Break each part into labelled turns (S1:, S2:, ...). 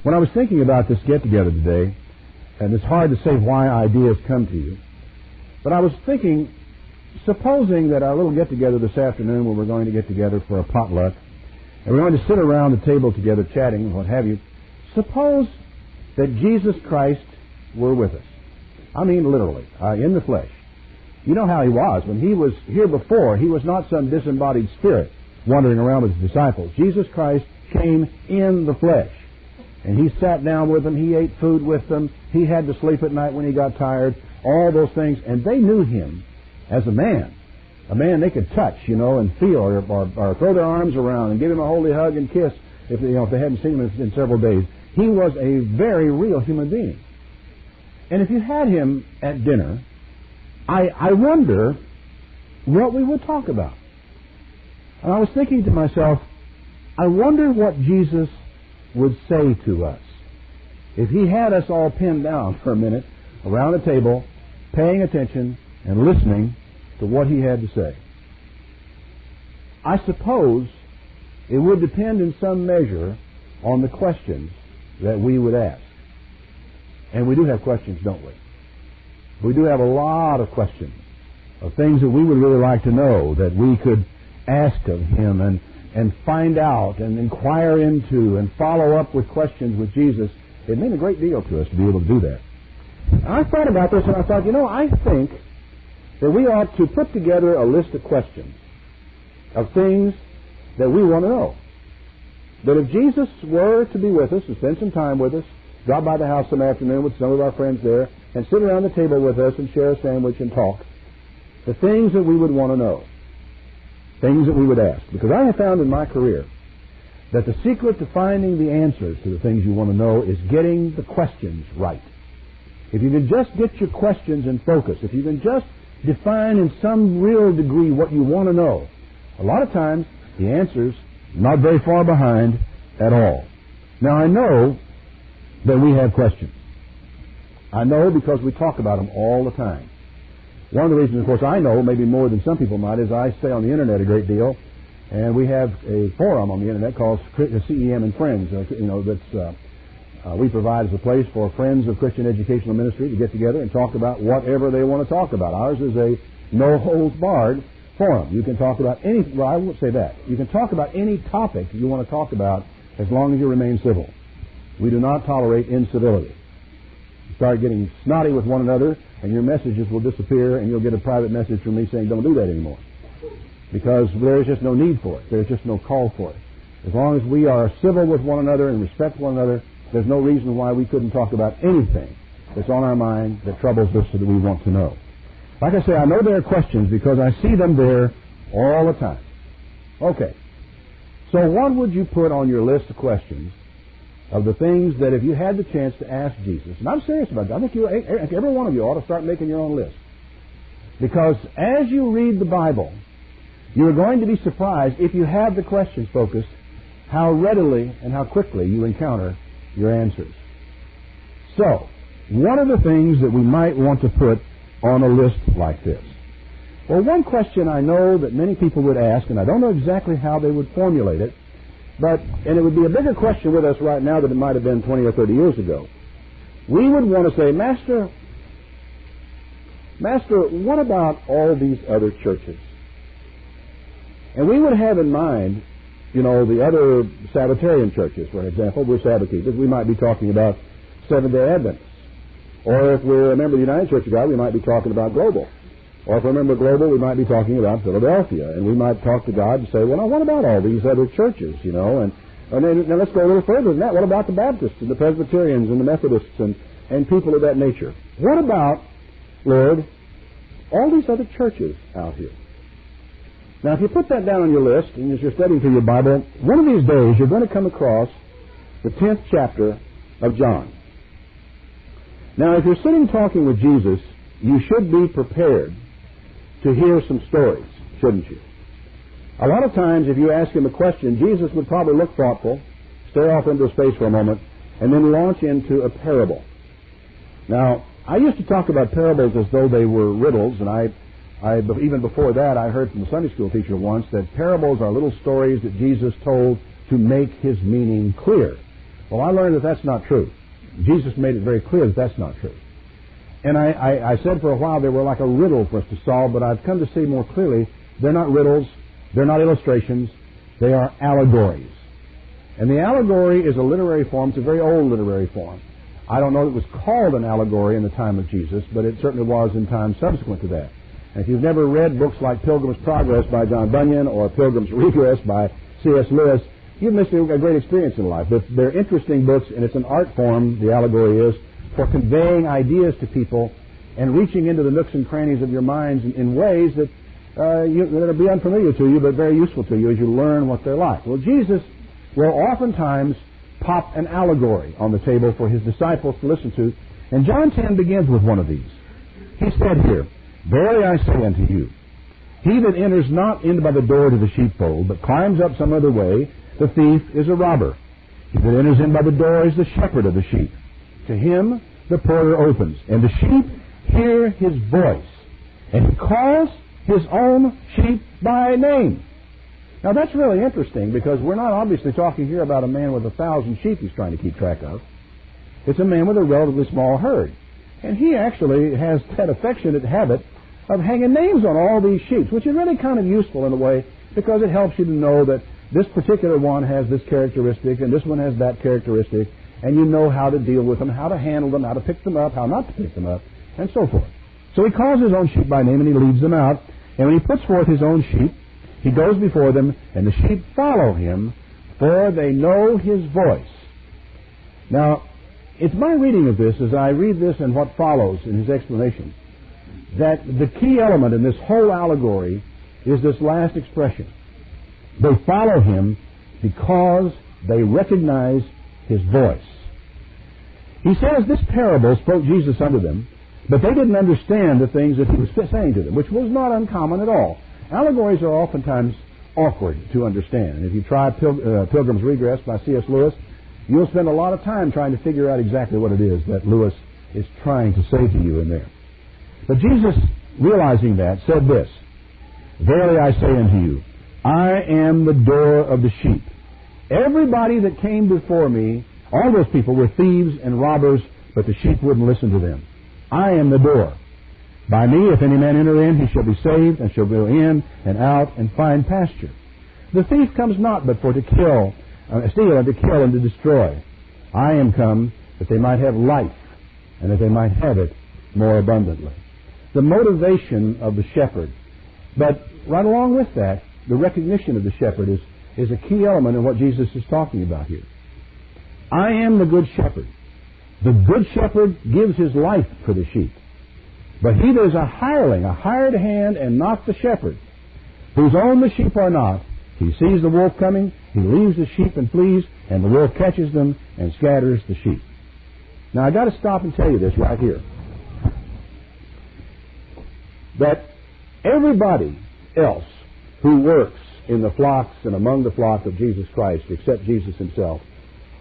S1: When I was thinking about this get-together today, and it's hard to say why ideas come to you, but I was thinking, supposing that our little get-together this afternoon, where we're going to get together for a potluck, and we're going to sit around the table together chatting and what have you, suppose that Jesus Christ were with us. I mean literally, in the flesh. You know how he was. When he was here before, he was not some disembodied spirit wandering around with his disciples. Jesus Christ came in the flesh. And he sat down with them. He ate food with them. He had to sleep at night when he got tired. All those things. And they knew him as a man they could touch, and feel, or throw their arms around and give him a holy hug and kiss if they hadn't seen him in several days. He was a very real human being. And if you had him at dinner, I wonder what we would talk about. And I was thinking to myself, I wonder what Jesus would say to us if he had us all pinned down for a minute around the table, paying attention and listening to what he had to say. I suppose it would depend in some measure on the questions that we would ask. And we do have questions, don't we? We do have a lot of questions of things that we would really like to know, that we could ask of him and find out and inquire into and follow up with questions with Jesus. It meant a great deal to us to be able to do that. And I thought about this and I thought, I think that we ought to put together a list of questions of things that we want to know. That if Jesus were to be with us and spend some time with us, drop by the house some afternoon with some of our friends there and sit around the table with us and share a sandwich and talk, the things that we would want to know, things that we would ask. Because I have found in my career that the secret to finding the answers to the things you want to know is getting the questions right. If you can just get your questions in focus, if you can just define in some real degree what you want to know, a lot of times the answer's not very far behind at all. Now I know that we have questions. I know because we talk about them all the time. One of the reasons, of course, I know, maybe more than some people might, is I stay on the Internet a great deal, and we have a forum on the Internet called CEM and Friends. We provide as a place for friends of Christian educational ministry to get together and talk about whatever they want to talk about. Ours is a no-holds-barred forum. You can talk about any, well, I won't say that. You can talk about any topic you want to talk about as long as you remain civil. We do not tolerate incivility. You start getting snotty with one another, and your messages will disappear, and you'll get a private message from me saying, don't do that anymore. Because there is just no need for it. There's just no call for it. As long as we are civil with one another and respect one another, there's no reason why we couldn't talk about anything that's on our mind that troubles us or that we want to know. Like I say, I know there are questions because I see them there all the time. Okay. So what would you put on your list of questions of the things that if you had the chance to ask Jesus, and I'm serious about that, I think every one of you ought to start making your own list. Because as you read the Bible, you're going to be surprised, if you have the questions focused, how readily and how quickly you encounter your answers. So, what are the things that we might want to put on a list like this? Well, one question I know that many people would ask, and I don't know exactly how they would formulate it, and it would be a bigger question with us right now than it might have been 20 or 30 years ago. We would want to say, Master, what about all these other churches? And we would have in mind, the other Sabbatarian churches, for example. We're Sabbath keepers. We might be talking about Seventh-day Adventists. Or if we're a member of the United Church of God, we might be talking about Global. Or if we're a member of Global, we might be talking about Philadelphia. And we might talk to God and say, well, now what about all these other churches, And then now let's go a little further than that. What about the Baptists and the Presbyterians and the Methodists and people of that nature? What about, Lord, all these other churches out here? Now, if you put that down on your list, and as you're studying through your Bible, one of these days you're going to come across the 10th chapter of John. Now, if you're sitting talking with Jesus, you should be prepared to hear some stories, shouldn't you? A lot of times, if you ask him a question, Jesus would probably look thoughtful, stare off into space for a moment, and then launch into a parable. Now, I used to talk about parables as though they were riddles, and even before that, I heard from a Sunday school teacher once that parables are little stories that Jesus told to make his meaning clear. Well, I learned that that's not true. Jesus made it very clear that that's not true. And I said for a while they were like a riddle for us to solve, but I've come to see more clearly they're not riddles, they're not illustrations, they are allegories. And the allegory is a literary form. It's a very old literary form. I don't know that it was called an allegory in the time of Jesus, but it certainly was in time subsequent to that. And if you've never read books like Pilgrim's Progress by John Bunyan or Pilgrim's Regress by C.S. Lewis, you've missed a great experience in life. But they're interesting books, and it's an art form, the allegory is, for conveying ideas to people and reaching into the nooks and crannies of your minds in ways that that'll be unfamiliar to you, but very useful to you as you learn what they're like. Well, Jesus will oftentimes pop an allegory on the table for his disciples to listen to, and John 10 begins with one of these. He said here, "Verily I say unto you, he that enters not in by the door to the sheepfold, but climbs up some other way, the thief is a robber. He that enters in by the door is the shepherd of the sheep. To him the porter opens, and the sheep hear his voice, and he calls his own sheep by name." Now that's really interesting, because we're not obviously talking here about a man with 1,000 sheep he's trying to keep track of. It's a man with a relatively small herd. And he actually has that affectionate habit of hanging names on all these sheep, which is really kind of useful in a way, because it helps you to know that this particular one has this characteristic and this one has that characteristic, and you know how to deal with them, how to handle them, how to pick them up, how not to pick them up, and so forth. So he calls his own sheep by name and he leads them out, and when he puts forth his own sheep, he goes before them, and the sheep follow him, for they know his voice. Now, it's my reading of this, as I read this and what follows in his explanation, that the key element in this whole allegory is this last expression. They follow him because they recognize his voice. He says this parable spoke Jesus unto them, but they didn't understand the things that he was saying to them, which was not uncommon at all. Allegories are oftentimes awkward to understand. And if you try Pilgrim's Regress by C.S. Lewis, you'll spend a lot of time trying to figure out exactly what it is that Lewis is trying to say to you in there. But Jesus, realizing that, said this, "Verily I say unto you, I am the door of the sheep. Everybody that came before me, all those people were thieves and robbers, but the sheep wouldn't listen to them. I am the door. By me, if any man enter in, he shall be saved, and shall go in and out and find pasture. The thief comes not but for to steal, and to kill, and to destroy. I am come that they might have life, and that they might have it more abundantly." The motivation of the shepherd. But right along with that, the recognition of the shepherd is a key element in what Jesus is talking about here. I am the good shepherd. The good shepherd gives his life for the sheep. But he that is a hireling, a hired hand, and not the shepherd, whose own the sheep are not, he sees the wolf coming, he leaves the sheep and flees, and the wolf catches them and scatters the sheep. Now I've got to stop and tell you this right here. That everybody else who works in the flocks and among the flock of Jesus Christ, except Jesus himself,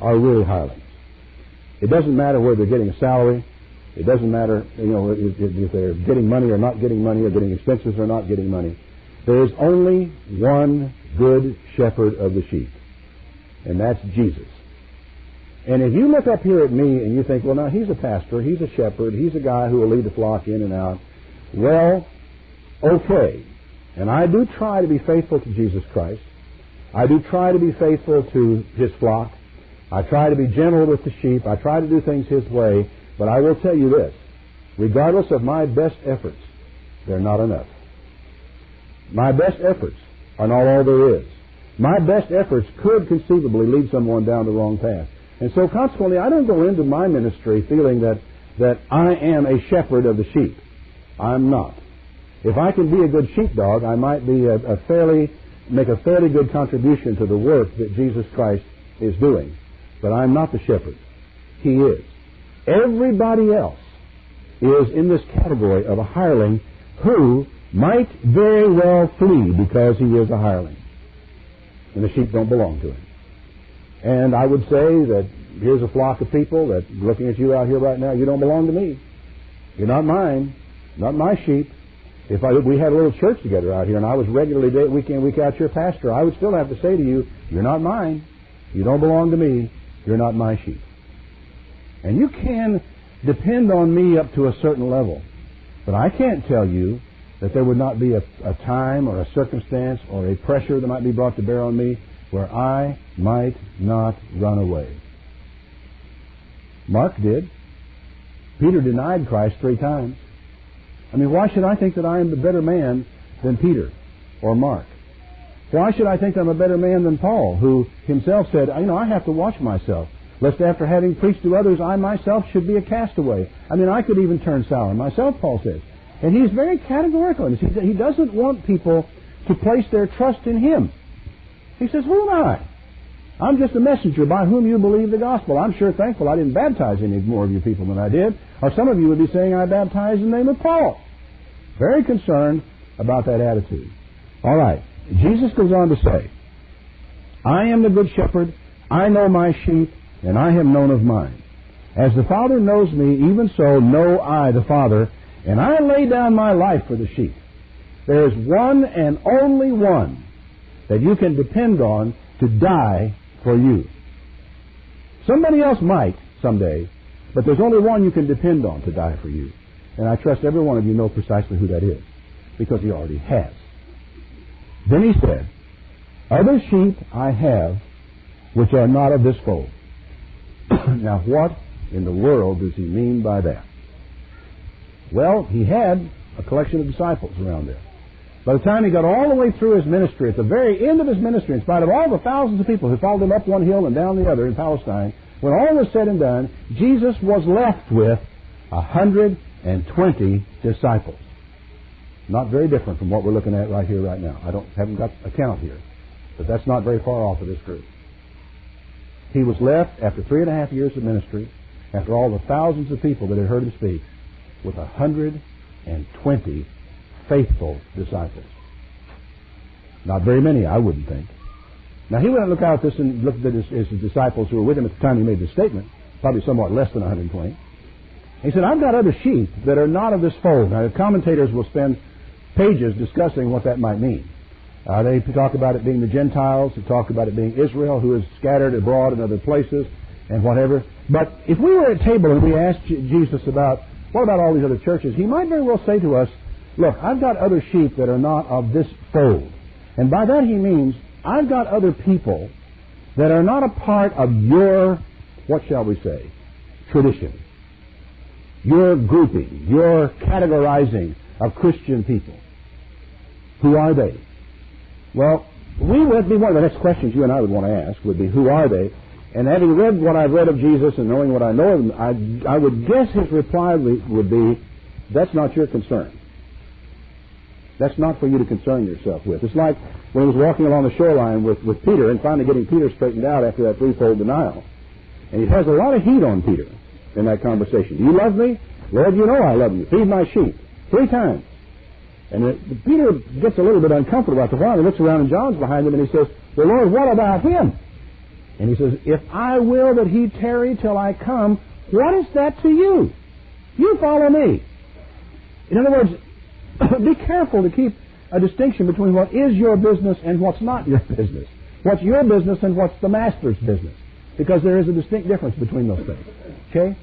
S1: are really hirelings. It doesn't matter whether they're getting a salary. It doesn't matter, if they're getting money or not getting money, or getting expenses or not getting money. There is only one good shepherd of the sheep, and that's Jesus. And if you look up here at me and you think, well, now he's a pastor, he's a shepherd, he's a guy who will lead the flock in and out. Well, okay. And I do try to be faithful to Jesus Christ. I do try to be faithful to his flock. I try to be gentle with the sheep. I try to do things his way. But I will tell you this, regardless of my best efforts, they're not enough. My best efforts are not all there is. My best efforts could conceivably lead someone down the wrong path. And so consequently, I don't go into my ministry feeling that I am a shepherd of the sheep. I'm not. If I can be a good sheepdog, I might be make a fairly good contribution to the work that Jesus Christ is doing. But I'm not the shepherd. He is. Everybody else is in this category of a hireling who might very well flee because he is a hireling. And the sheep don't belong to him. And I would say that here's a flock of people that, looking at you out here right now, you don't belong to me. You're not mine. Not my sheep. If we had a little church together out here and I was regularly week in, week out your pastor, I would still have to say to you, you're not mine. You don't belong to me. You're not my sheep. And you can depend on me up to a certain level. But I can't tell you that there would not be a time or a circumstance or a pressure that might be brought to bear on me where I might not run away. Mark did. Peter denied Christ 3 times. I mean, why should I think that I am a better man than Peter or Mark? Why should I think I'm a better man than Paul, who himself said, I have to watch myself, lest after having preached to others, I myself should be a castaway. I mean, I could even turn sour myself, Paul says. And he's very categorical. He doesn't want people to place their trust in him. He says, who am I? I'm just a messenger by whom you believe the gospel. I'm sure thankful I didn't baptize any more of you people than I did. Or some of you would be saying I baptized in the name of Paul. Very concerned about that attitude. All right. Jesus goes on to say, I am the good shepherd. I know my sheep, and I have known of mine. As the Father knows me, even so know I the Father, and I lay down my life for the sheep. There is one and only one that you can depend on to die for you. Somebody else might someday, but there's only one you can depend on to die for you. And I trust every one of you know precisely who that is, because he already has. Then he said, other sheep I have which are not of this fold. Now what in the world does he mean by that? Well, he had a collection of disciples around there. By the time he got all the way through his ministry, at the very end of his ministry, in spite of all the thousands of people who followed him up one hill and down the other in Palestine, when all was said and done, Jesus was left with 120 disciples. Not very different from what we're looking at right here, right now. Haven't got a count here, but that's not very far off of this group. He was left after 3.5 years of ministry, after all the thousands of people that had heard him speak, with 120 faithful disciples. Not very many, I wouldn't think. Now, he wouldn't look out at this and look at his disciples who were with him at the time he made this statement, probably somewhat less than 120. He said, I've got other sheep that are not of this fold. Now, the commentators will spend pages discussing what that might mean. They talk about it being the Gentiles. They talk about it being Israel, who is scattered abroad in other places and whatever. But if we were at table and we asked Jesus about, what about all these other churches, he might very well say to us, look, I've got other sheep that are not of this fold. And by that he means, I've got other people that are not a part of your, what shall we say, tradition, your grouping, your categorizing of Christian people. Who are they? Well, one of the next questions you and I would want to ask would be, who are they? And having read what I've read of Jesus and knowing what I know of him, I would guess his reply would be, that's not your concern. That's not for you to concern yourself with. It's like when he was walking along the shoreline with Peter and finally getting Peter straightened out after that threefold denial. And he has a lot of heat on Peter in that conversation. Do you love me? Lord, you know I love you. Feed my sheep. 3 times. And Peter gets a little bit uncomfortable after a while. He looks around and John's behind him and he says, well, Lord, what about him? And he says, if I will that he tarry till I come, what is that to you? You follow me. In other words, be careful to keep a distinction between what is your business and what's not your business. What's your business and what's the master's business. Because there is a distinct difference between those things. Okay?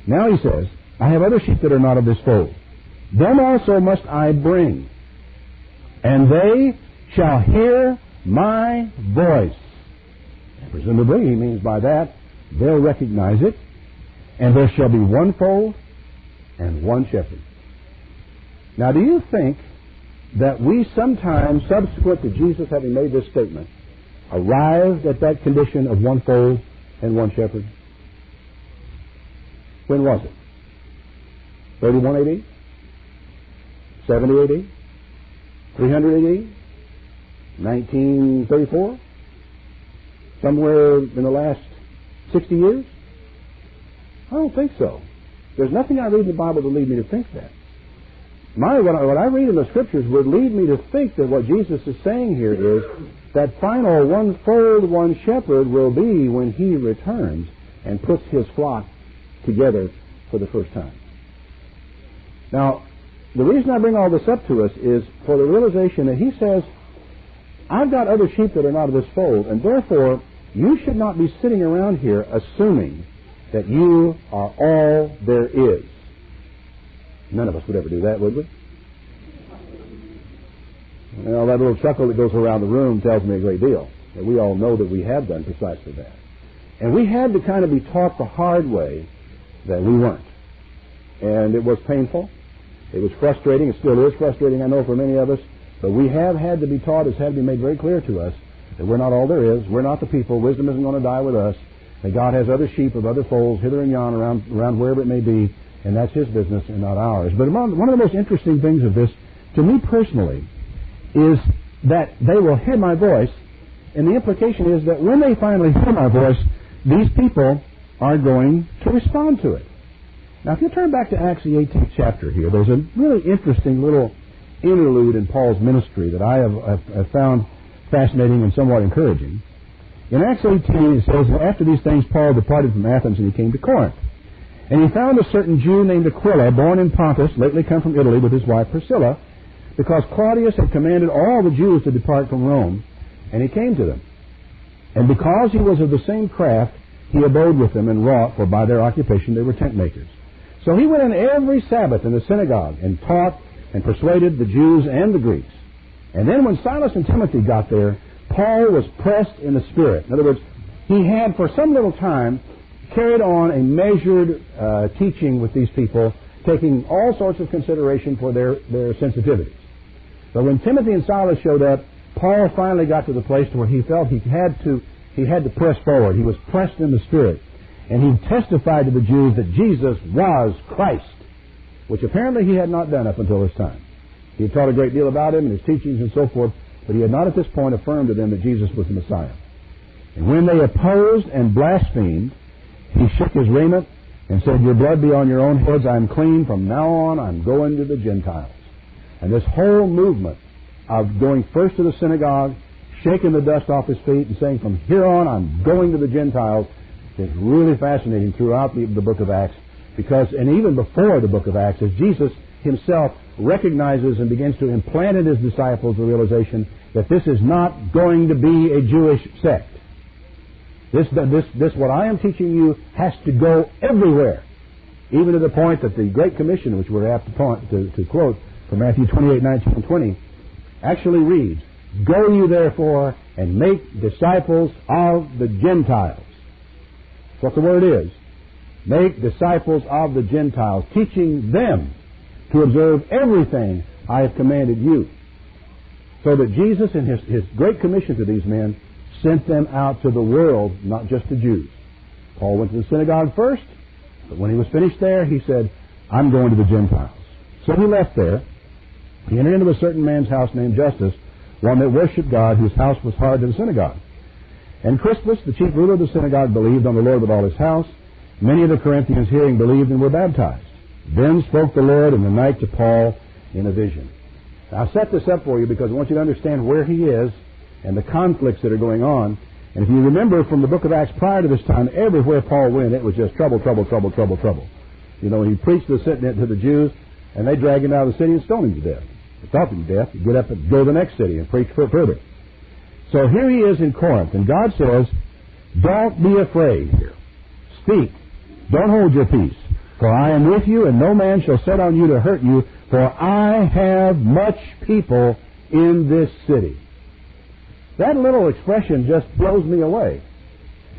S1: Now he says, I have other sheep that are not of this fold. Them also must I bring, and they shall hear my voice. And presumably he means by that, they'll recognize it, and there shall be one fold and one shepherd. Now, do you think that we sometime, subsequent to Jesus having made this statement, arrived at that condition of one fold and one shepherd? When was it? 31 AD? 70 AD? 300 AD? 1934? Somewhere in the last 60 years? I don't think so. There's nothing I read in the Bible to lead me to think that. What I read in the Scriptures would lead me to think that what Jesus is saying here is that final one fold, one shepherd will be when he returns and puts his flock together for the first time. Now, the reason I bring all this up to us is for the realization that he says, I've got other sheep that are not of this fold, and therefore You should not be sitting around here assuming that you are all there is. None of us would ever do that, would we? Well, that little chuckle that goes around the room tells me a great deal. That we all know that we have done precisely that. And we had to kind of be taught the hard way that we weren't. And it was painful. It was frustrating. It still is frustrating, I know, for many of us. But we have had to be taught, it's had to be made very clear to us, that we're not all there is. We're not the people. Wisdom isn't going to die with us. That God has other sheep of other folds, hither and yon, around wherever it may be, and that's His business and not ours. But one of the most interesting things of this, to me personally, is that they will hear my voice, and the implication is that when they finally hear my voice, these people are going to respond to it. Now, if you turn back to Acts, the 18th chapter here, there's a really interesting little interlude in Paul's ministry that I have found fascinating and somewhat encouraging. In Acts 18, it says, after these things, Paul departed from Athens, and he came to Corinth. And he found a certain Jew named Aquila, born in Pontus, lately come from Italy with his wife Priscilla, because Claudius had commanded all the Jews to depart from Rome, and he came to them. And because he was of the same craft, he abode with them and wrought, for by their occupation they were tent makers. So he went in every Sabbath in the synagogue and taught and persuaded the Jews and the Greeks. And then when Silas and Timothy got there, Paul was pressed in the Spirit. In other words, he had for some little time carried on a measured teaching with these people, taking all sorts of consideration for their sensitivities. But when Timothy and Silas showed up, Paul finally got to the place where he felt he had to press forward. He was pressed in the Spirit. And he testified to the Jews that Jesus was Christ, which apparently he had not done up until this time. He had taught a great deal about him and his teachings and so forth, but he had not at this point affirmed to them that Jesus was the Messiah. And when they opposed and blasphemed, he shook his raiment and said, "Your blood be on your own heads. I am clean. From now on, I'm going to the Gentiles." And this whole movement of going first to the synagogue, shaking the dust off his feet and saying, "From here on, I'm going to the Gentiles," is really fascinating throughout the book of Acts, because, and even before the book of Acts, as Jesus himself recognizes and begins to implant in his disciples the realization that this is not going to be a Jewish sect. This what I am teaching you has to go everywhere, even to the point that the Great Commission, which we're apt to quote from Matthew 28:19 and 20, actually reads, "Go you therefore and make disciples of the Gentiles." That's what the word is. Make disciples of the Gentiles, teaching them to observe everything I have commanded you. So that Jesus, in his great commission to these men, sent them out to the world, not just to Jews. Paul went to the synagogue first, but when he was finished there, he said, "I'm going to the Gentiles." So he left there. He entered into a certain man's house named Justus, one that worshipped God, whose house was hard to the synagogue. And Crispus, the chief ruler of the synagogue, believed on the Lord with all his house. Many of the Corinthians, hearing, believed and were baptized. Then spoke the Lord in the night to Paul in a vision. Now, I'll set this up for you because I want you to understand where he is and the conflicts that are going on. And if you remember from the book of Acts prior to this time, everywhere Paul went, it was just trouble, trouble, trouble, trouble, trouble. You know, he preached to the Jews, and they dragged him out of the city and stoned him to death. They thought him to death. He'd get up and go to the next city and preach further. So here he is in Corinth, and God says, "Don't be afraid here. Speak. Don't hold your peace. For I am with you, and no man shall set on you to hurt you, for I have much people in this city." That little expression just blows me away.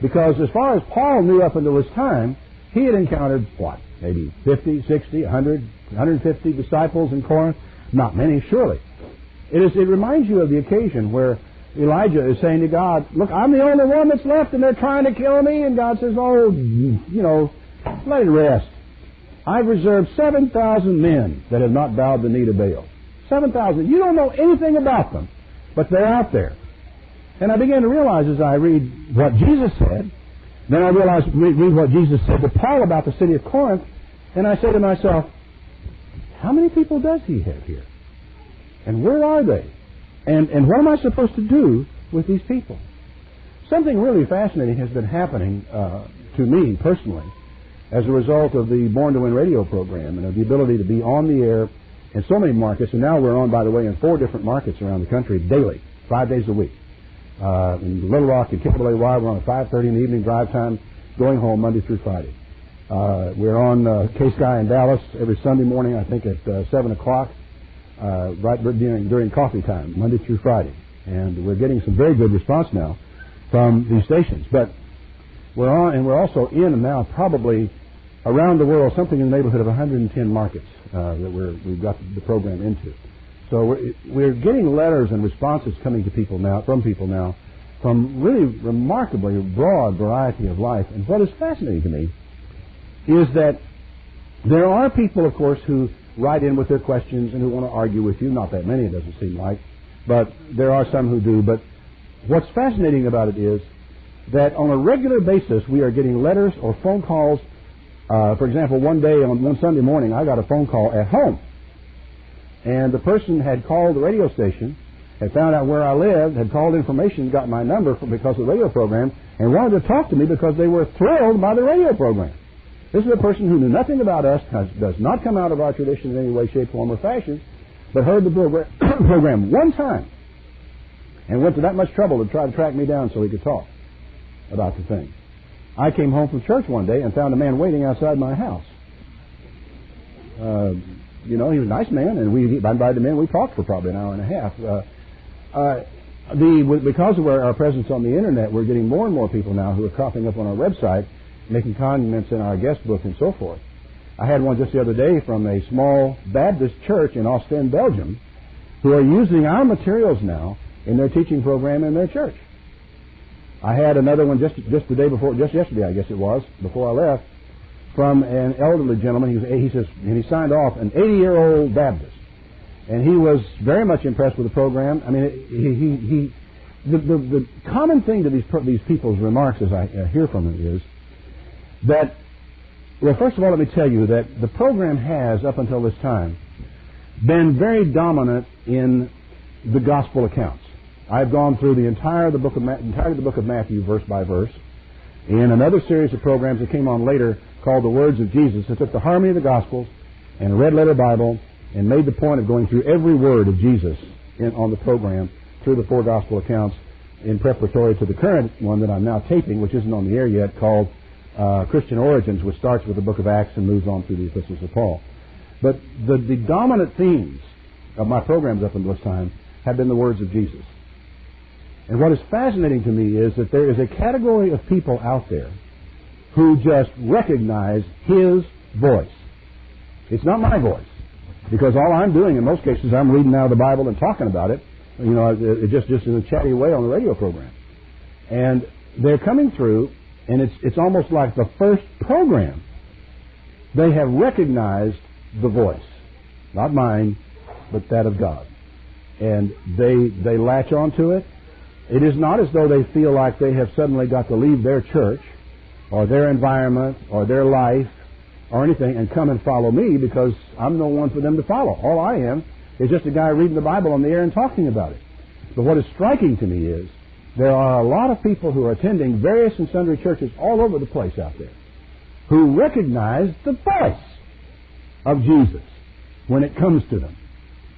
S1: Because as far as Paul knew up until this time, he had encountered, maybe 50, 60, 100, 150 disciples in Corinth? Not many, surely. It reminds you of the occasion where Elijah is saying to God, "Look, I'm the only one that's left, and they're trying to kill me." And God says, let it rest. I've reserved 7,000 men that have not bowed the knee to Baal. 7,000. You don't know anything about them, but they're out there. And I began to realize as I read what Jesus said, then I read what Jesus said to Paul about the city of Corinth, and I say to myself, how many people does he have here? And where are they? And what am I supposed to do with these people? Something really fascinating has been happening to me personally as a result of the Born to Win radio program and of the ability to be on the air in so many markets. And now we're on, by the way, in 4 different markets around the country daily, 5 days a week. in Little Rock and Kimberly. We're on a 5:30 in the evening drive time, going home Monday through Friday. We're on K-Sky in Dallas every Sunday morning, I think at 7 o'clock, right during coffee time, Monday through Friday. And we're getting some very good response now from these stations. But we're on, and we're also in now probably around the world, something in the neighborhood of 110 markets that we've got the program into. So we're getting letters and responses coming to people now, from really remarkably broad variety of life. And what is fascinating to me is that there are people, of course, who write in with their questions and who want to argue with you. Not that many, it doesn't seem like, but there are some who do. But what's fascinating about it is that on a regular basis we are getting letters or phone calls. For example, one Sunday morning, I got a phone call at home. And the person had called the radio station, had found out where I lived, had called information, got my number because of the radio program, and wanted to talk to me because they were thrilled by the radio program. This is a person who knew nothing about us, does not come out of our tradition in any way, shape, form, or fashion, but heard the program one time and went to that much trouble to try to track me down so he could talk about the thing. I came home from church one day and found a man waiting outside my house. He was a nice man, and I invited him in. We talked for probably an hour and a half. Because of our presence on the Internet, we're getting more and more people now who are cropping up on our website, making comments in our guest book and so forth. I had one just the other day from a small Baptist church in Ostend, Belgium, who are using our materials now in their teaching program in their church. I had another one just the day before, just yesterday, I guess it was, before I left, from an elderly gentleman. He says, and he signed off, an 80-year-old Baptist, and he was very much impressed with the program. I mean, the common thing to these people's remarks as I hear from them is that, well, first of all, let me tell you that the program has, up until this time, been very dominant in the gospel accounts. I've gone through the entirety of the book of Matthew, verse by verse, in another series of programs that came on later called The Words of Jesus. It took the harmony of the Gospels and a red letter Bible and made the point of going through every word of Jesus on the program through the 4 gospel accounts in preparatory to the current one that I'm now taping, which isn't on the air yet, called Christian Origins, which starts with the book of Acts and moves on through the epistles of Paul. But the dominant themes of my programs up until this time have been the words of Jesus. And what is fascinating to me is that there is a category of people out there who just recognize His voice. It's not my voice, because all I'm doing in most cases, I'm reading out of the Bible and talking about it, just in a chatty way on the radio program. And they're coming through, and it's almost like the first program they have recognized the voice, not mine, but that of God. And they latch onto it. It is not as though they feel like they have suddenly got to leave their church or their environment or their life or anything and come and follow me, because I'm no one for them to follow. All I am is just a guy reading the Bible on the air and talking about it. But what is striking to me is there are a lot of people who are attending various and sundry churches all over the place out there who recognize the voice of Jesus when it comes to them.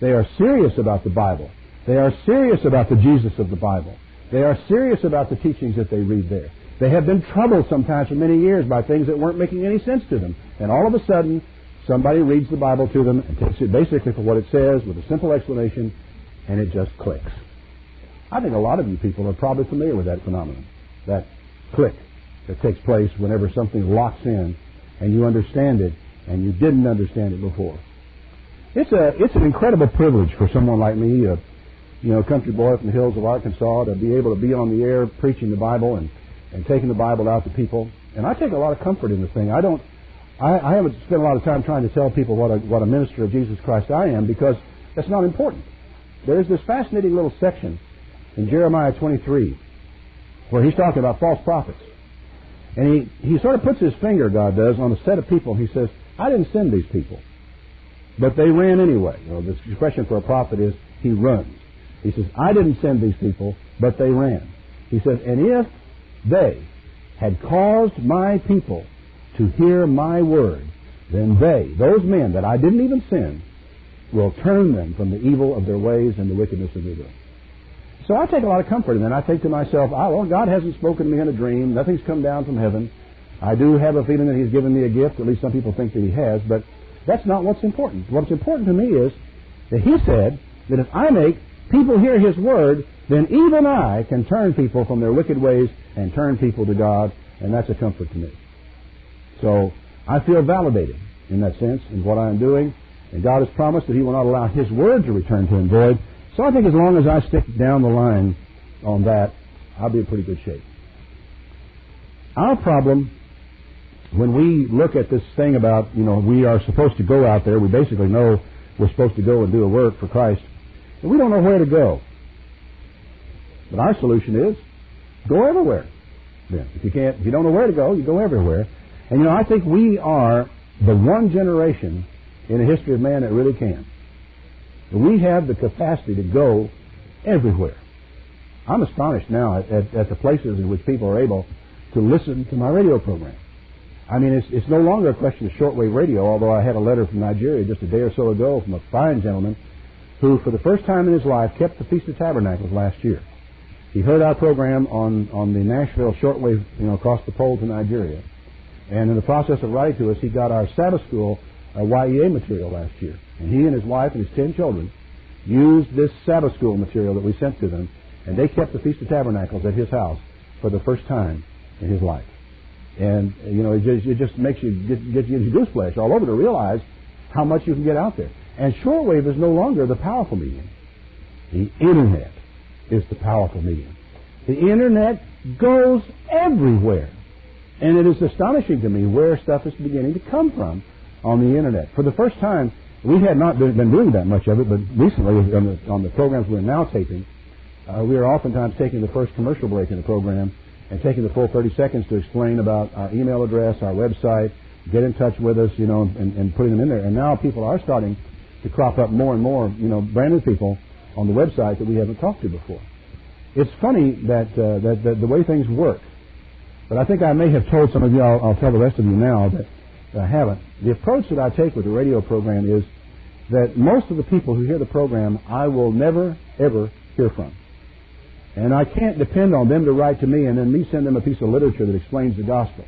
S1: They are serious about the Bible. They are serious about the Jesus of the Bible. They are serious about the teachings that they read there. They have been troubled sometimes for many years by things that weren't making any sense to them. And all of a sudden, somebody reads the Bible to them and takes it basically for what it says with a simple explanation, and it just clicks. I think a lot of you people are probably familiar with that phenomenon, that click that takes place whenever something locks in and you understand it and you didn't understand it before. It's an incredible privilege for someone like me, country boy from the hills of Arkansas, to be able to be on the air preaching the Bible and taking the Bible out to people. And I take a lot of comfort in the thing. I haven't spent a lot of time trying to tell people what a minister of Jesus Christ I am, because that's not important. There's this fascinating little section in Jeremiah 23 where he's talking about false prophets. And he sort of puts his finger, God does, on a set of people. He says, I didn't send these people, but they ran anyway. The expression for a prophet is he runs. He says, I didn't send these people, but they ran. He says, and if they had caused my people to hear my word, then those men that I didn't even send, will turn them from the evil of their ways and the wickedness of their doing. So I take a lot of comfort in that. I think to myself, well, God hasn't spoken to me in a dream. Nothing's come down from heaven. I do have a feeling that He's given me a gift. At least some people think that He has. But that's not what's important. What's important to me is that He said that if I make people hear His Word, then even I can turn people from their wicked ways and turn people to God. And that's a comfort to me. So I feel validated in that sense in what I'm doing. And God has promised that He will not allow His Word to return to Him void. So I think as long as I stick down the line on that, I'll be in pretty good shape. Our problem, when we look at this thing about, we are supposed to go out there, we basically know we're supposed to go and do a work for Christ, and we don't know where to go. But our solution is, go everywhere. Then, if you don't know where to go, you go everywhere. And I think we are the one generation in the history of man that really can. We have the capacity to go everywhere. I'm astonished now at the places in which people are able to listen to my radio program. I mean, it's no longer a question of shortwave radio, although I had a letter from Nigeria just a day or so ago from a fine gentleman who, for the first time in his life, kept the Feast of Tabernacles last year. He heard our program on the Nashville shortwave, across the pole to Nigeria. And in the process of writing to us, he got our Sabbath School YEA material last year. And he and his wife and his 10 children used this Sabbath School material that we sent to them, and they kept the Feast of Tabernacles at his house for the first time in his life. And, it just makes you get you gooseflesh all over to realize how much you can get out there. And shortwave is no longer the powerful medium. The Internet is the powerful medium. The Internet goes everywhere. And it is astonishing to me where stuff is beginning to come from on the Internet. For the first time, we had not been doing that much of it, but recently on the programs we're now taping, we are oftentimes taking the first commercial break in the program and taking the full 30 seconds to explain about our email address, our website, get in touch with us, and putting them in there. And now people are starting to crop up more and more, brand new people on the website that we haven't talked to before. It's funny that the way things work, but I think I may have told some of you, I'll tell the rest of you now that I haven't. The approach that I take with the radio program is that most of the people who hear the program, I will never, ever hear from. And I can't depend on them to write to me and then me send them a piece of literature that explains the gospel.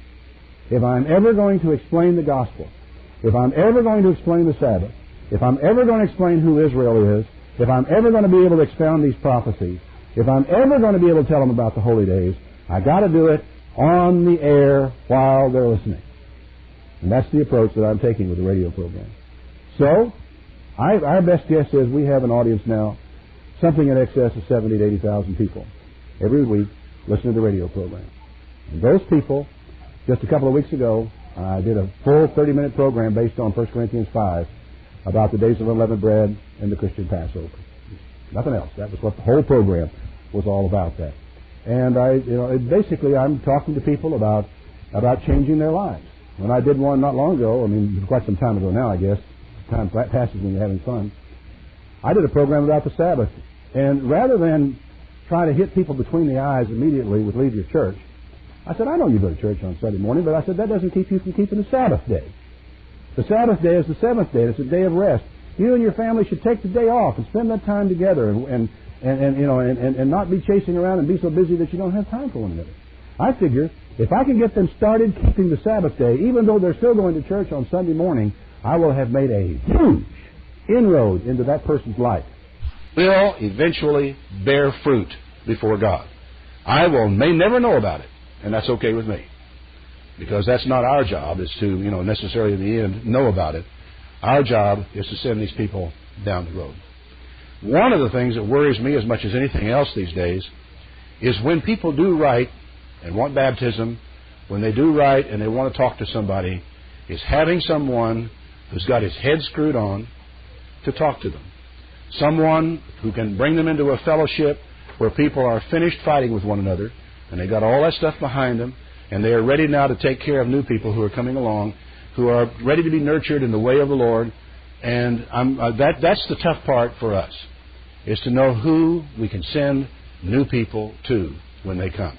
S1: If I'm ever going to explain the gospel, if I'm ever going to explain the Sabbath, if I'm ever going to explain who Israel is, if I'm ever going to be able to expound these prophecies, if I'm ever going to be able to tell them about the holy days, I got to do it on the air while they're listening. And that's the approach that I'm taking with the radio program. So, our best guess is we have an audience now, something in excess of 70,000 to 80,000 people every week listen to the radio program. And those people, just a couple of weeks ago, I did a full 30-minute program based on 1 Corinthians 5 about the days of unleavened bread and the Christian Passover. Nothing else. That was what the whole program was all about. That. And basically, I'm talking to people about changing their lives. When I did one not long ago, quite some time ago now, I guess, time passes when you're having fun, I did a program about the Sabbath. And rather than try to hit people between the eyes immediately with leave your church, I said, I know you go to church on Sunday morning, but I said, that doesn't keep you from keeping the Sabbath day. The Sabbath day is the seventh day. It's a day of rest. You and your family should take the day off and spend that time together and not be chasing around and be so busy that you don't have time for one another. I figure if I can get them started keeping the Sabbath day, even though they're still going to church on Sunday morning, I will have made a huge inroad into that person's life. Will eventually bear fruit before God. I may never know about it, and that's okay with me, because that's not our job, is to necessarily in the end know about it. Our job is to send these people down the road. One of the things that worries me as much as anything else these days is when people do right and want baptism, when they do right and they want to talk to somebody, is having someone who's got his head screwed on to talk to them. Someone who can bring them into a fellowship where people are finished fighting with one another and they got all that stuff behind them and they are ready now to take care of new people who are coming along, who are ready to be nurtured in the way of the Lord. And that's the tough part for us, is to know who we can send new people to when they come.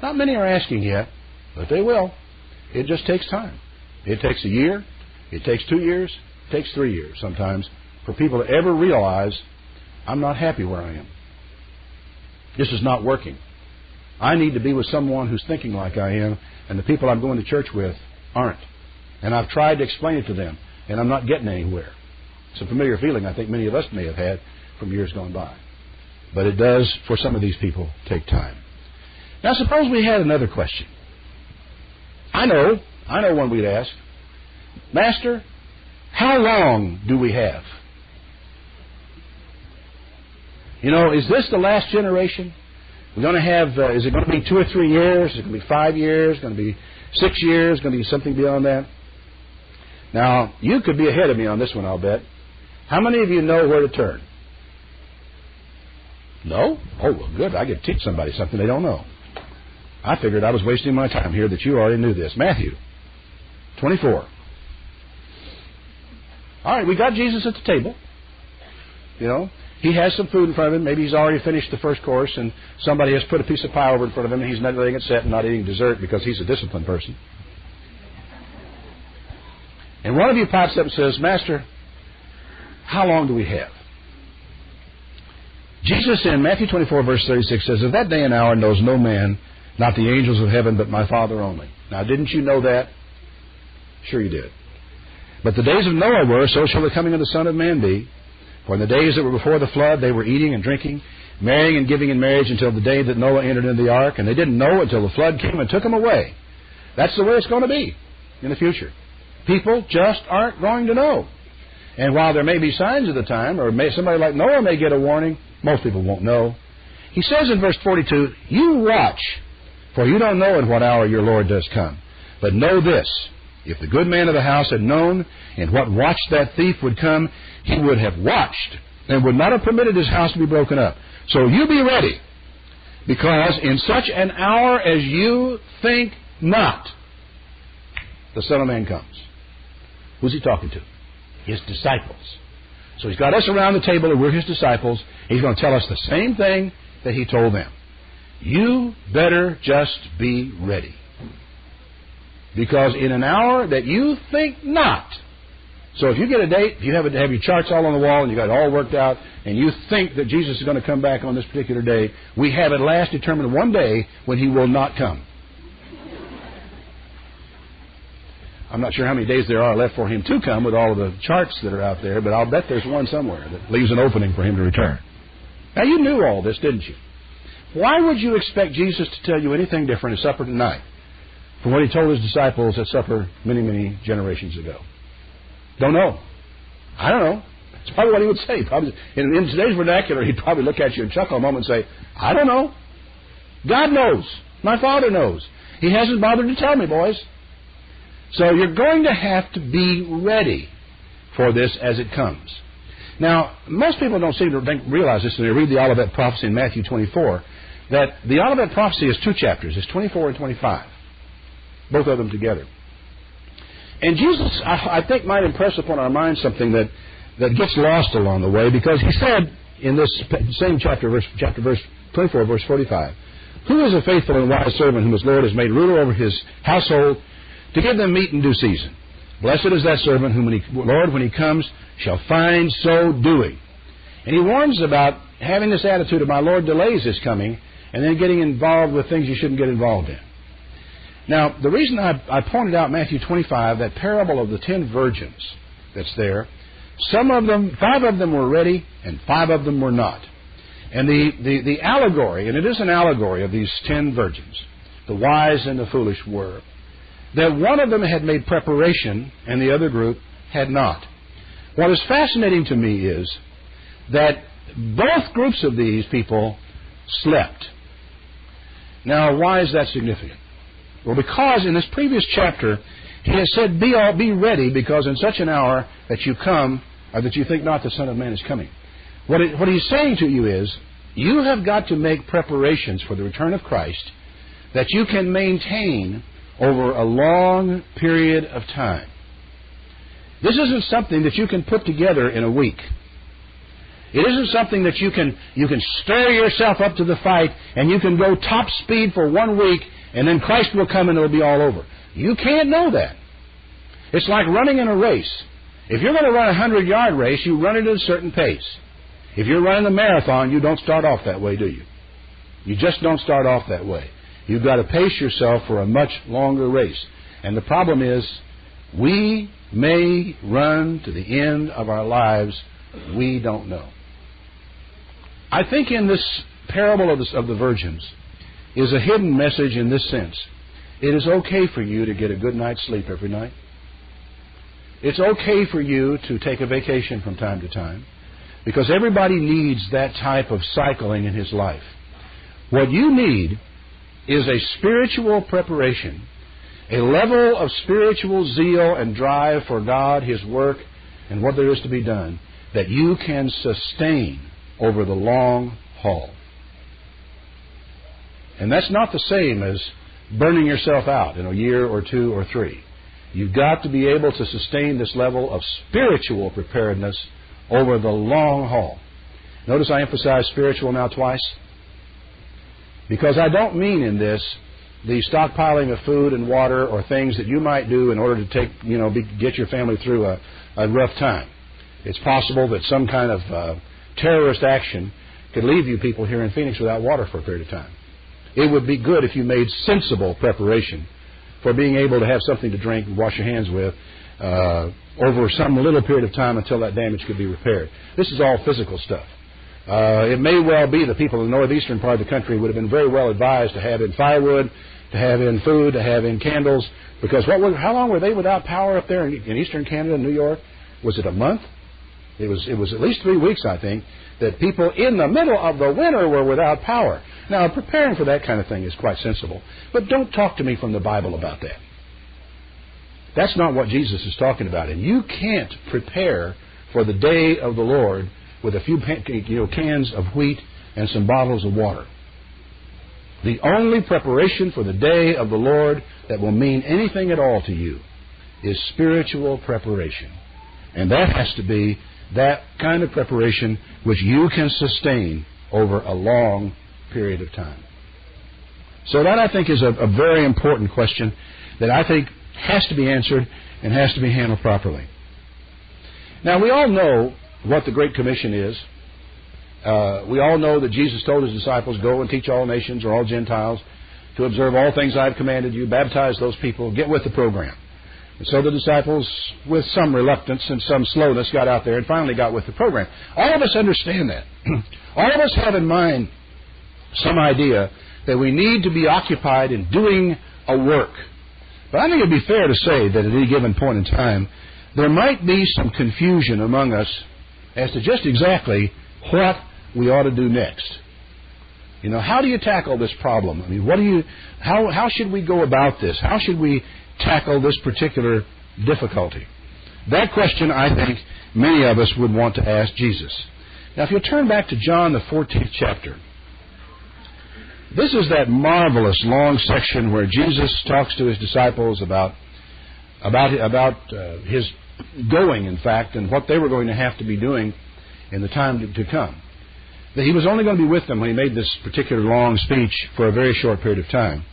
S1: Not many are asking yet, but they will. It just takes time. It takes a year. It takes 2 years. It takes 3 years sometimes for people to ever realize, I'm not happy where I am. This is not working. I need to be with someone who's thinking like I am, and the people I'm going to church with aren't. And I've tried to explain it to them, and I'm not getting anywhere. It's a familiar feeling I think many of us may have had from years gone by. But it does, for some of these people, take time. Now, suppose we had another question. I know one we'd ask. Master, how long do we have? You know, is this the last generation? We're going to have, is it going to be 2 or 3 years? Is it going to be 5 years? Is it going to be 6 years? Is it going to be something beyond that? Now, you could be ahead of me on this one, I'll bet. How many of you know where to turn? No? Oh, well, good. I could teach somebody something they don't know. I figured I was wasting my time here that you already knew this. Matthew 24. All right, we got Jesus at the table. You know, he has some food in front of him. Maybe he's already finished the first course, and somebody has put a piece of pie over in front of him, and he's not letting it set and not eating dessert because he's a disciplined person. And one of you pops up and says, Master, how long do we have? Jesus in Matthew 24, verse 36 says, of that day and hour knows no man, not the angels of heaven, but my Father only. Now, didn't you know that? Sure you did. But the days of Noah were, so shall the coming of the Son of Man be. For in the days that were before the flood, they were eating and drinking, marrying and giving in marriage until the day that Noah entered into the ark, and they didn't know until the flood came and took them away. That's the way it's going to be in the future. People just aren't going to know. And while there may be signs of the time, or somebody like Noah may get a warning, most people won't know. He says in verse 42, you watch, for you don't know at what hour your Lord does come. But know this, if the good man of the house had known in what watch that thief would come, he would have watched and would not have permitted his house to be broken up. So you be ready, because in such an hour as you think not, the Son of Man comes. Who's he talking to? His disciples. So he's got us around the table and we're his disciples. He's going to tell us the same thing that he told them. You better just be ready. Because in an hour that you think not. So if you get a date, if you have your charts all on the wall and you got it all worked out, and you think that Jesus is going to come back on this particular day, we have at last determined one day when he will not come. I'm not sure how many days there are left for him to come with all of the charts that are out there, but I'll bet there's one somewhere that leaves an opening for him to return. Now, you knew all this, didn't you? Why would you expect Jesus to tell you anything different at supper tonight from what he told his disciples at supper many, many generations ago? Don't know. I don't know. That's probably what he would say. Probably, in today's vernacular, he'd probably look at you and chuckle a moment and say, I don't know. God knows. My Father knows. He hasn't bothered to tell me, boys. So you're going to have to be ready for this as it comes. Now, most people don't seem to realize this when they read the Olivet Prophecy in Matthew 24, that the Olivet Prophecy is 2 chapters. It's 24 and 25. Both of them together. And Jesus, I think, might impress upon our minds something that gets lost along the way, because he said in this same chapter, verse 24, verse 45, who is a faithful and wise servant whom his Lord has made ruler over his household, to give them meat in due season? Blessed is that servant whom Lord, when he comes, shall find so doing. And he warns about having this attitude of, my Lord delays his coming, and then getting involved with things you shouldn't get involved in. Now, the reason I pointed out Matthew 25, that parable of the 10 virgins that's there, 5 of them were ready, and 5 of them were not. And the allegory, and it is an allegory of these 10 virgins, the wise and the foolish were, that one of them had made preparation and the other group had not. What is fascinating to me is that both groups of these people slept. Now, why is that significant? Well, because in this previous chapter, he has said, be ready, because in such an hour that you come, or that you think not the Son of Man is coming. What he's saying to you is, you have got to make preparations for the return of Christ that you can maintain over a long period of time. This isn't something that you can put together in a week. It isn't something that you can stir yourself up to the fight and you can go top speed for 1 week and then Christ will come and it'll be all over. You can't know that. It's like running in a race. If you're going to run a 100-yard race, you run it at a certain pace. If you're running a marathon, you don't start off that way, do you? You just don't start off that way. You've got to pace yourself for a much longer race. And the problem is, we may run to the end of our lives. We don't know. I think in this parable of the virgins is a hidden message in this sense. It is okay for you to get a good night's sleep every night. It's okay for you to take a vacation from time to time, because everybody needs that type of cycling in his life. What you need is a spiritual preparation, a level of spiritual zeal and drive for God, His work, and what there is to be done, that you can sustain over the long haul. And that's not the same as burning yourself out in a year or two or three. You've got to be able to sustain this level of spiritual preparedness over the long haul. Notice I emphasize spiritual now twice. Because I don't mean in this the stockpiling of food and water or things that you might do in order to get your family through a rough time. It's possible that some kind of terrorist action could leave you people here in Phoenix without water for a period of time. It would be good if you made sensible preparation for being able to have something to drink and wash your hands with over some little period of time until that damage could be repaired. This is all physical stuff. It may well be that people in the northeastern part of the country would have been very well advised to have in firewood, to have in food, to have in candles, because how long were they without power up there in eastern Canada, New York? Was it a month? It was at least 3 weeks, I think, that people in the middle of the winter were without power. Now, preparing for that kind of thing is quite sensible, but don't talk to me from the Bible about that. That's not what Jesus is talking about, and you can't prepare for the day of the Lord with a few cans of wheat and some bottles of water. The only preparation for the day of the Lord that will mean anything at all to you is spiritual preparation. And that has to be that kind of preparation which you can sustain over a long period of time. So that, I think, is a very important question that I think has to be answered and has to be handled properly. Now, we all know what the Great Commission is. We all know that Jesus told His disciples, "Go and teach all nations," or all Gentiles, "to observe all things I have commanded you, baptize those people, get with the program." And so the disciples, with some reluctance and some slowness, got out there and finally got with the program. All of us understand that. All of us have in mind some idea that we need to be occupied in doing a work. But I think it would be fair to say that at any given point in time, there might be some confusion among us as to just exactly what we ought to do next. How do you tackle this problem? I mean, how should we go about this? How should we tackle this particular difficulty? That question, I think, many of us would want to ask Jesus. Now, if you'll turn back to John, the 14th chapter, this is that marvelous long section where Jesus talks to His disciples about His going, in fact, and what they were going to have to be doing in the time to come. That He was only going to be with them when He made this particular long speech for a very short period of time.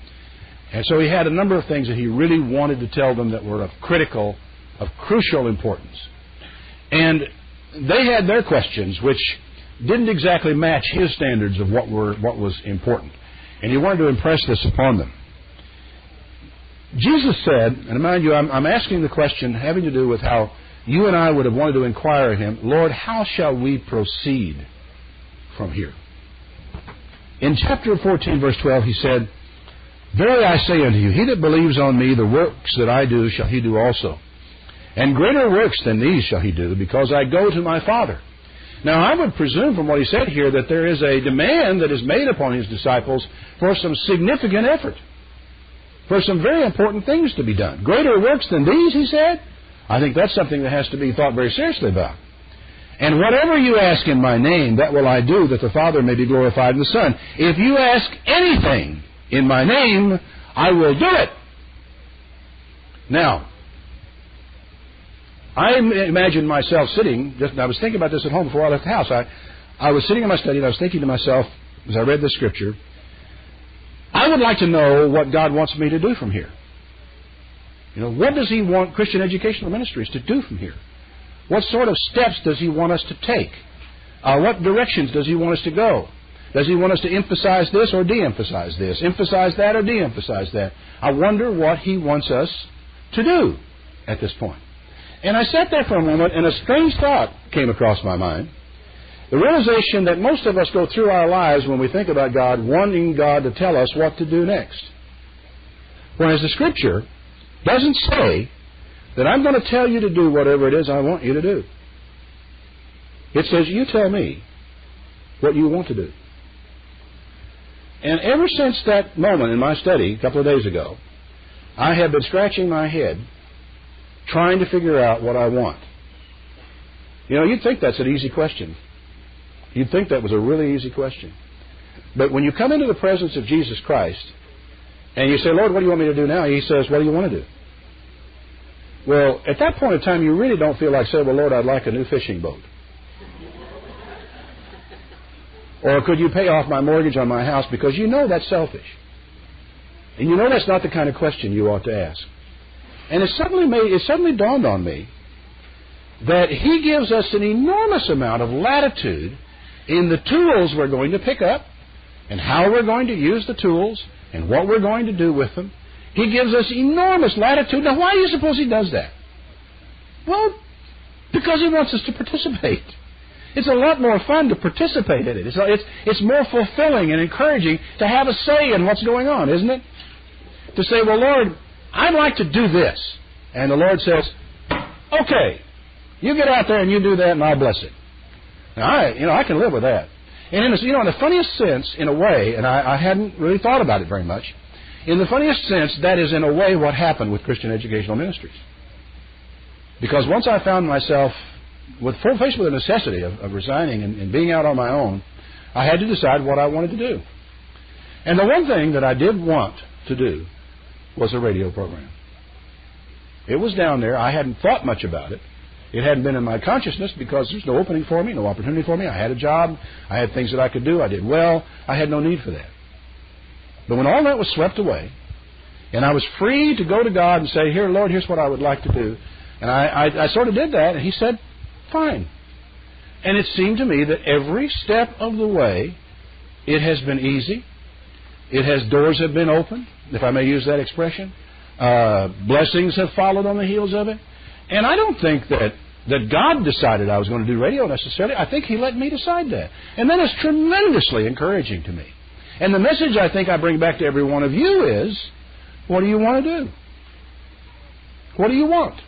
S1: And so He had a number of things that He really wanted to tell them that were of crucial importance. And they had their questions, which didn't exactly match His standards of what was important. And He wanted to impress this upon them. Jesus said, and mind you, I'm asking the question having to do with how you and I would have wanted to inquire of Him, "Lord, how shall we proceed from here?" In chapter 14, verse 12, He said, "Verily I say unto you, he that believes on me, the works that I do shall he do also. And greater works than these shall he do, because I go to my Father." Now, I would presume from what He said here that there is a demand that is made upon His disciples for some significant effort, for some very important things to be done. Greater works than these, He said? I think that's something that has to be thought very seriously about. "And whatever you ask in my name, that will I do, that the Father may be glorified in the Son. If you ask anything in my name, I will do it." Now, I imagine myself sitting, I was thinking about this at home before I left the house. I was sitting in my study and I was thinking to myself, as I read this scripture, I would like to know what God wants me to do from here. What does He want Christian educational ministries to do from here? What sort of steps does He want us to take? What directions does He want us to go?
S2: Does He want us to emphasize this or de-emphasize this? Emphasize that or de-emphasize that? I wonder what He wants us to do at this point. And I sat there for a moment, and a strange thought came across my mind. The realization that most of us go through our lives when we think about God, wanting God to tell us what to do next. Whereas the Scripture doesn't say that I'm going to tell you to do whatever it is I want you to do. It says, you tell me what you want to do. And ever since that moment in my study a couple of days ago, I have been scratching my head trying to figure out what I want. You know, you'd think that's an easy question. You'd think that was a really easy question. But when you come into the presence of Jesus Christ and you say, Lord, what do you want me to do now? He says, what do you want to do? Well, at that point in time, you really don't feel like saying, well, Lord, I'd like a new fishing boat. Or could you pay off my mortgage on my house? Because you know that's selfish. And you know that's not the kind of question you ought to ask. And it suddenly dawned on me that He gives us an enormous amount of latitude in the tools we're going to pick up and how we're going to use the tools and what we're going to do with them. He gives us enormous latitude. Now, why do you suppose He does that? Well, because He wants us to participate. It's a lot more fun to participate in it. It's more fulfilling and encouraging to have a say in what's going on, isn't it? To say, well, Lord, I'd like to do this. And the Lord says, okay, you get out there and you do that and I'll bless it. Now, I can live with that. And in the funniest sense, in a way, and I hadn't really thought about it very much, in the funniest sense, that is in a way what happened with Christian Educational Ministries. Because once I found myself faced with the necessity of resigning and being out on my own, I had to decide what I wanted to do. And the one thing that I did want to do was a radio program. It was down there. I hadn't thought much about it. It hadn't been in my consciousness because there's no opening for me, no opportunity for me. I had a job. I had things that I could do. I did well. I had no need for that. But when all that was swept away, and I was free to go to God and say, here, Lord, here's what I would like to do. And I sort of did that, and He said, fine. And it seemed to me that every step of the way, it has been easy. Doors have been opened, if I may use that expression. Blessings have followed on the heels of it. And I don't think that God decided I was going to do radio necessarily. I think He let me decide that. And that is tremendously encouraging to me. And the message I think I bring back to every one of you is, what do you want to do? What do you want?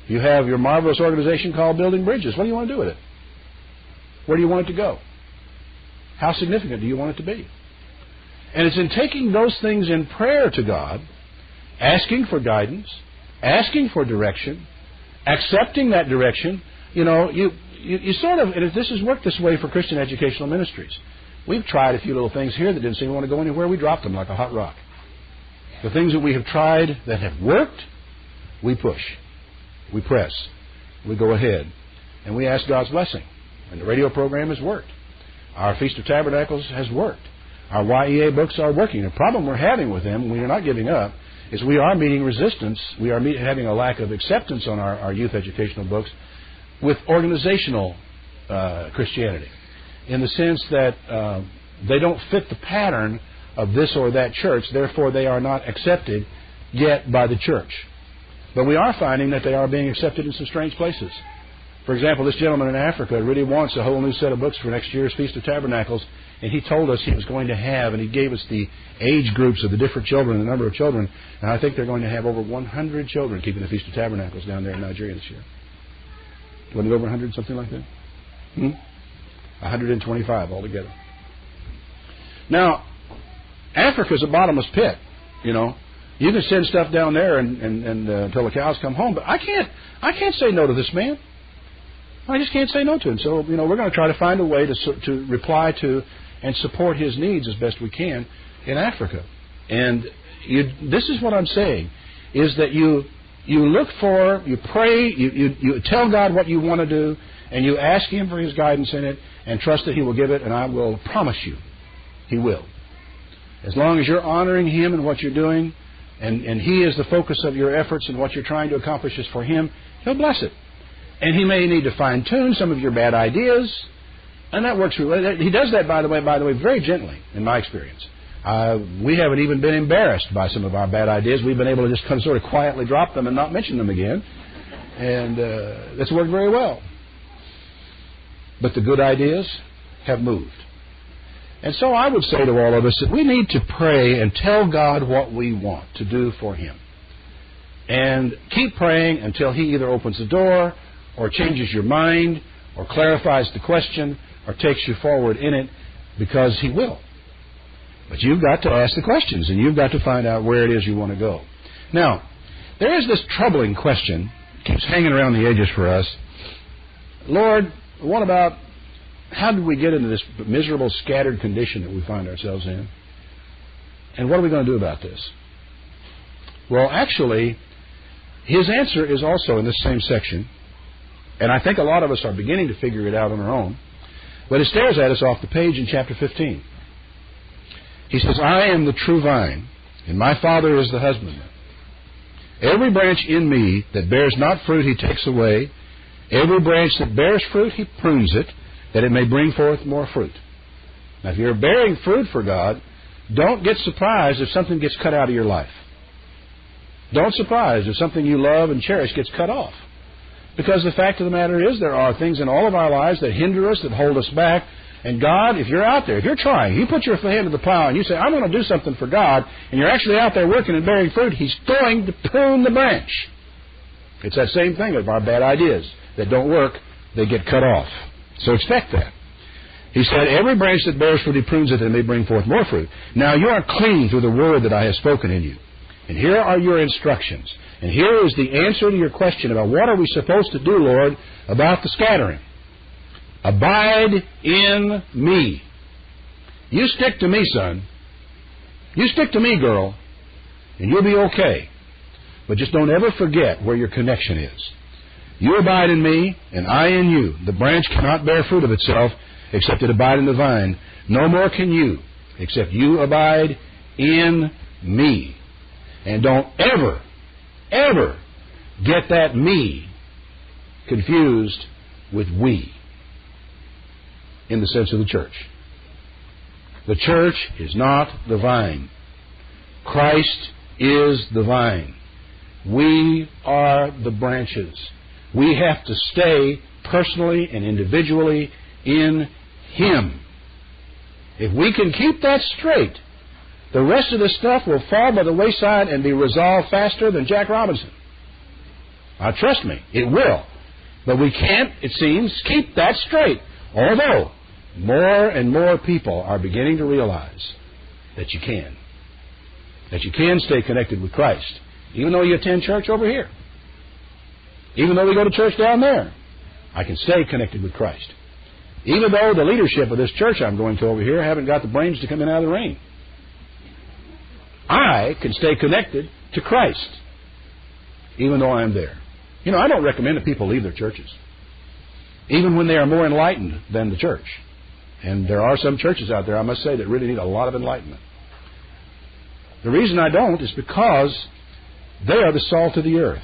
S2: You have your marvelous organization called Building Bridges. What do you want to do with it? Where do you want it to go? How significant do you want it to be? And it's in taking those things in prayer to God, asking for guidance, asking for direction, accepting that direction. You sort of, and this has worked this way for Christian Educational Ministries. We've tried a few little things here that didn't seem to want to go anywhere. We dropped them like a hot rock. The things that we have tried that have worked, we push. We press. We go ahead. And we ask God's blessing. And the radio program has worked. Our Feast of Tabernacles has worked. Our YEA books are working. The problem we're having with them, when you're not giving up, is we are meeting resistance. We are having a lack of acceptance on our youth educational books with organizational Christianity, in the sense that they don't fit the pattern of this or that church, therefore they are not accepted yet by the church. But we are finding that they are being accepted in some strange places. For example, this gentleman in Africa really wants a whole new set of books for next year's Feast of Tabernacles, and he told us he was going to have, and he gave us the age groups of the different children, the number of children, and I think they're going to have over 100 children keeping the Feast of Tabernacles down there in Nigeria this year. Wasn't it over 100, something like that? 125 altogether. Now, Africa's a bottomless pit, You can send stuff down there and until the cows come home, but I can't say no to this man. I just can't say no to him. So, we're going to try to find a way to reply to and support his needs as best we can in Africa. And this is what I'm saying, is that you look for, you pray, you tell God what you want to do, and you ask Him for His guidance in it, and trust that He will give it, and I will promise you, He will. As long as you're honoring Him in what you're doing, and He is the focus of your efforts, and what you're trying to accomplish is for Him, He'll bless it. And He may need to fine-tune some of your bad ideas, And that works really well. He does that, by the way, very gently, in my experience. We haven't even been embarrassed by some of our bad ideas. We've been able to just kind of sort of quietly drop them and not mention them again. And that's worked very well. But the good ideas have moved. And so I would say to all of us that we need to pray and tell God what we want to do for Him. And keep praying until He either opens the door or changes your mind or clarifies the question or takes you forward in it, because He will. But you've got to ask the questions, and you've got to find out where it is you want to go. Now, there is this troubling question, keeps hanging around the edges for us. Lord, what about, how did we get into this miserable, scattered condition that we find ourselves in? And what are we going to do about this? Well, actually, His answer is also in this same section, and I think a lot of us are beginning to figure it out on our own, but it stares at us off the page in chapter 15. He says, I am the true vine, and my Father is the husbandman. Every branch in me that bears not fruit He takes away. Every branch that bears fruit He prunes it, that it may bring forth more fruit. Now, if you're bearing fruit for God, don't get surprised if something gets cut out of your life. Don't surprise if something you love and cherish gets cut off. Because the fact of the matter is, there are things in all of our lives that hinder us, that hold us back. And God, if you're out there, if you're trying, you put your hand to the plow and you say, I'm going to do something for God, and you're actually out there working and bearing fruit, He's going to prune the branch. It's that same thing with our bad ideas that don't work, they get cut off. So expect that. He said, every branch that bears fruit He prunes it, that it may bring forth more fruit. Now you are clean through the word that I have spoken in you. And here are your instructions. And here is the answer to your question about what are we supposed to do, Lord, about the scattering. Abide in me. You stick to me, son. You stick to me, girl, and you'll be okay. But just don't ever forget where your connection is. You abide in me, and I in you. The branch cannot bear fruit of itself except it abide in the vine. No more can you, except you abide in me. And don't ever, ever get that me confused with we, in the sense of the church. The church is not the vine. Christ is the vine. We are the branches. We have to stay personally and individually in Him. If we can keep that straight, the rest of the stuff will fall by the wayside and be resolved faster than Jack Robinson. Now, trust me, it will. But we can't, it seems, keep that straight. Although, more and more people are beginning to realize that you can. That you can stay connected with Christ. Even though you attend church over here. Even though we go to church down there. I can stay connected with Christ. Even though the leadership of this church I'm going to over here haven't got the brains to come in out of the rain. I can stay connected to Christ. Even though I'm there. You know, I don't recommend that people leave their churches. Even when they are more enlightened than the church. And there are some churches out there, I must say, that really need a lot of enlightenment. The reason I don't is because they are the salt of the earth.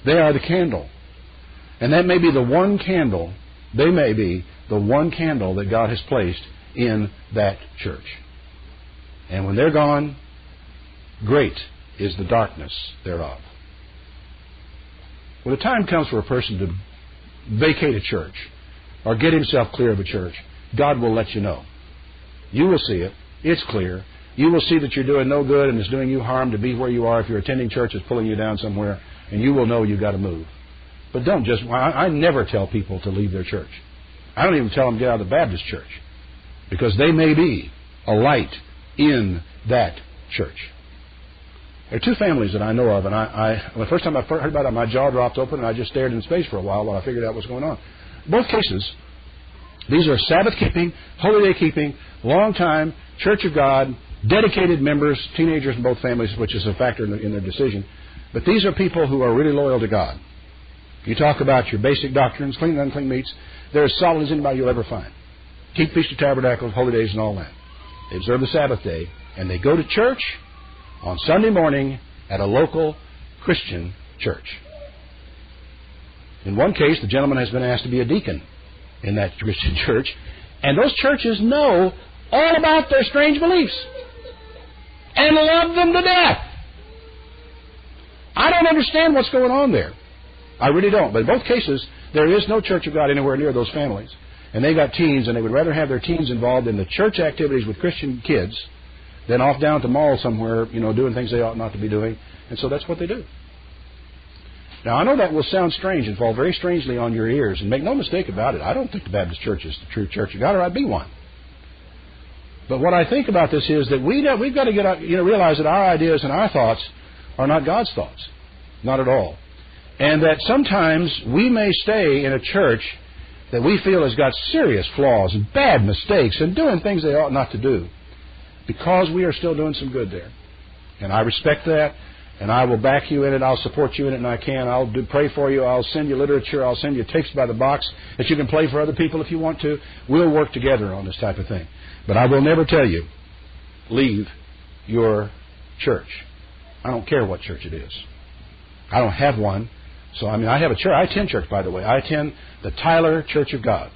S2: They are the candle. And that may be the one candle, they may be the one candle that God has placed in that church. And when they're gone, great is the darkness thereof. When the time comes for a person to vacate a church or get himself clear of a church, God will let you know. You will see it. It's clear. You will see that you're doing no good and it's doing you harm to be where you are. If you're attending church, it's pulling you down somewhere, and you will know you've got to move. But don't just, I never tell people to leave their church. I don't even tell them to get out of the Baptist church, because they may be a light in that church. There are two families that I know of, and the first time I heard about it, my jaw dropped open, and I just stared in space for a while I figured out what's going on. Both cases, these are Sabbath-keeping, holiday-keeping, long-time, Church of God, dedicated members, teenagers in both families, which is a factor in their decision. But these are people who are really loyal to God. You talk about your basic doctrines, clean and unclean meats, they're as solid as anybody you'll ever find. Keep Feast of Tabernacles, holy days, and all that. They observe the Sabbath day, and they go to church on Sunday morning at a local Christian church. In one case, the gentleman has been asked to be a deacon in that Christian church, and those churches know all about their strange beliefs and love them to death. I don't understand what's going on there. I really don't. But in both cases, there is no Church of God anywhere near those families. And they got teens, and they would rather have their teens involved in the church activities with Christian kids than off down at the mall somewhere, doing things they ought not to be doing. And so that's what they do. Now, I know that will sound strange and fall very strangely on your ears. And make no mistake about it, I don't think the Baptist Church is the true Church of God, or I'd be one. But what I think about this is that we've got to realize that our ideas and our thoughts are not God's thoughts. Not at all. And that sometimes we may stay in a church that we feel has got serious flaws and bad mistakes and doing things they ought not to do because we are still doing some good there. And I respect that, and I will back you in it. I'll support you in it, and I can. I'll pray for you. I'll send you literature. I'll send you tapes by the box that you can play for other people if you want to. We'll work together on this type of thing. But I will never tell you, leave your church. I don't care what church it is. I don't have one. So, I have a church. I attend church, by the way. I attend the Tyler Church of God.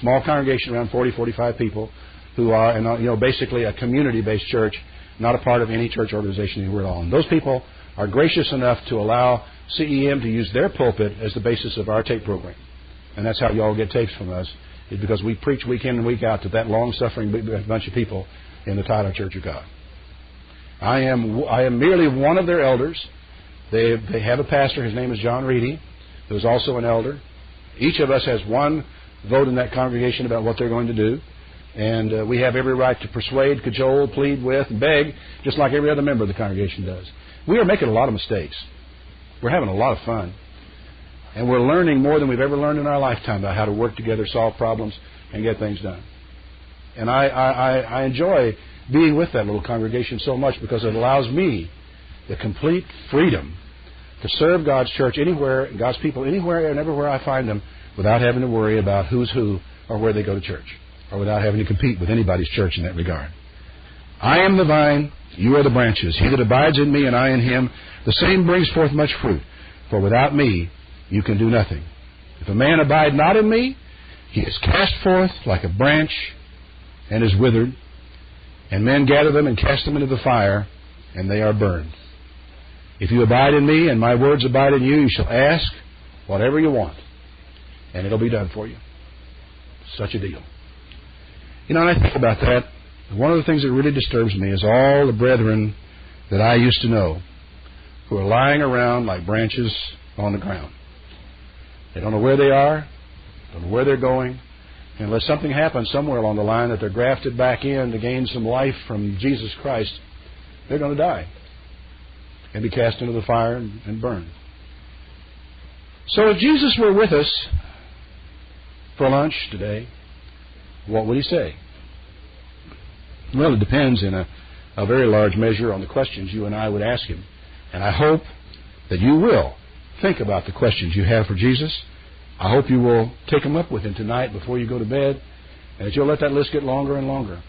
S2: Small congregation, around 40, 45 people who are, basically a community-based church, not a part of any church organization anywhere at all. And those people are gracious enough to allow CEM to use their pulpit as the basis of our tape program. And that's how you all get tapes from us, is because we preach week in and week out to that long-suffering bunch of people in the Tyler Church of God. I am merely one of their elders. They have a pastor. His name is John Reedy, who is also an elder. Each of us has one vote in that congregation about what they're going to do. And we have every right to persuade, cajole, plead with, and beg, just like every other member of the congregation does. We are making a lot of mistakes. We're having a lot of fun. And we're learning more than we've ever learned in our lifetime about how to work together, solve problems, and get things done. And I enjoy being with that little congregation so much because it allows me the complete freedom to serve God's church anywhere, God's people anywhere and everywhere I find them without having to worry about who's who or where they go to church, or without having to compete with anybody's church in that regard. I am the vine, you are the branches. He that abides in me and I in him, the same brings forth much fruit. For without me you can do nothing. If a man abide not in me, he is cast forth like a branch and is withered, and men gather them and cast them into the fire, and they are burned. If you abide in me and my words abide in you, you shall ask whatever you want, and it'll be done for you. Such a deal. And I think about that. One of the things that really disturbs me is all the brethren that I used to know who are lying around like branches on the ground. They don't know where they are, don't know where they're going. And unless something happens somewhere along the line that they're grafted back in to gain some life from Jesus Christ, they're going to die and be cast into the fire and burned. So if Jesus were with us for lunch today, what would he say? Well, it depends in a very large measure on the questions you and I would ask him. And I hope that you will think about the questions you have for Jesus. I hope you will take them up with him tonight before you go to bed, and that you'll let that list get longer and longer.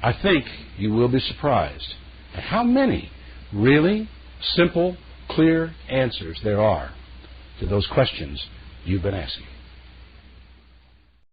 S2: I think you will be surprised at how many really simple, clear answers there are to those questions you've been asking.